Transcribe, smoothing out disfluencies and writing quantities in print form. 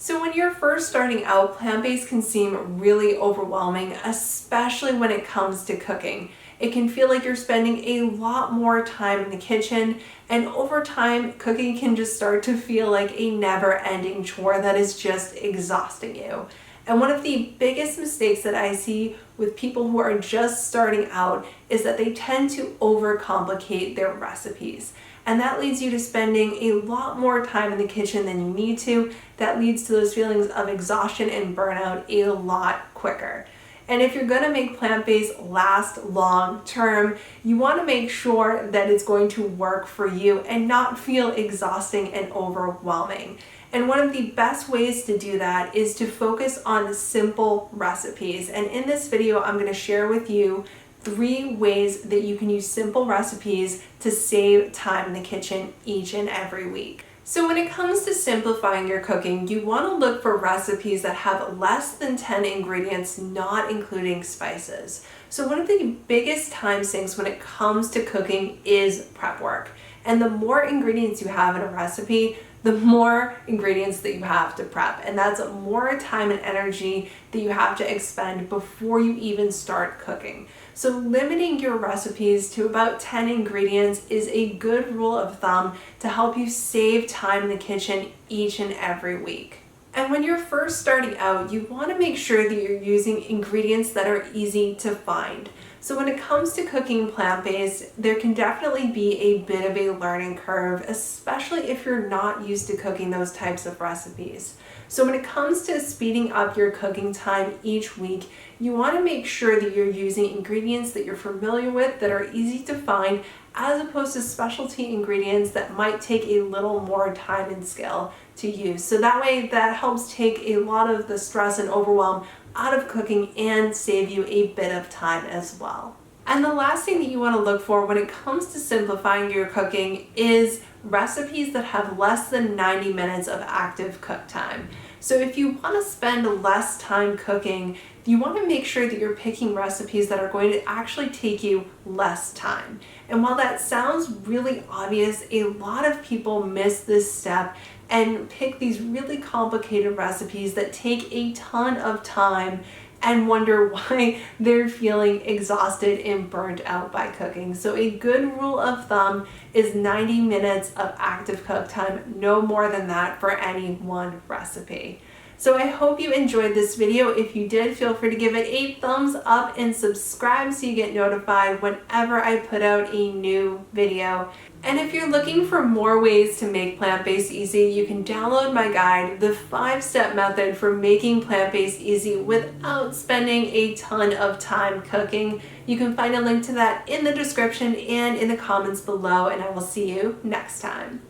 So when you're first starting out, plant-based can seem really overwhelming, especially when it comes to cooking. It can feel like you're spending a lot more time in the kitchen, and over time, cooking can just start to feel like a never-ending chore that is just exhausting you. And one of the biggest mistakes that I see with people who are just starting out is that they tend to overcomplicate their recipes. And that leads you to spending a lot more time in the kitchen than you need to. That leads to those feelings of exhaustion and burnout a lot quicker. And if you're going to make plant-based last long term, you want to make sure that it's going to work for you and not feel exhausting and overwhelming. And one of the best ways to do that is to focus on simple recipes. And in this video, I'm going to share with you 3 ways that you can use simple recipes to save time in the kitchen each and every week. So when it comes to simplifying your cooking, you want to look for recipes that have less than 10 ingredients, not including spices. So one of the biggest time sinks when it comes to cooking is prep work. And the more ingredients you have in a recipe, the more ingredients that you have to prep. And that's more time and energy that you have to expend before you even start cooking. So limiting your recipes to about 10 ingredients is a good rule of thumb to help you save time in the kitchen each and every week. And when you're first starting out, you want to make sure that you're using ingredients that are easy to find. So when it comes to cooking plant-based, there can definitely be a bit of a learning curve, especially if you're not used to cooking those types of recipes. So when it comes to speeding up your cooking time each week, you want to make sure that you're using ingredients that you're familiar with, that are easy to find, as opposed to specialty ingredients that might take a little more time and skill to use. So that way, that helps take a lot of the stress and overwhelm out of cooking and save you a bit of time as well. And the last thing that you want to look for when it comes to simplifying your cooking is recipes that have less than 90 minutes of active cook time. So if you want to spend less time cooking, you want to make sure that you're picking recipes that are going to actually take you less time. And while that sounds really obvious, a lot of people miss this step and pick these really complicated recipes that take a ton of time and wonder why they're feeling exhausted and burnt out by cooking. So a good rule of thumb is 90 minutes of active cook time, no more than that for any one recipe. So I hope you enjoyed this video. If you did, feel free to give it a thumbs up and subscribe so you get notified whenever I put out a new video. And if you're looking for more ways to make plant-based easy, you can download my guide, The 5-Step Method for Making Plant-Based Easy Without Spending a Ton of Time Cooking. You can find a link to that in the description and in the comments below, and I will see you next time.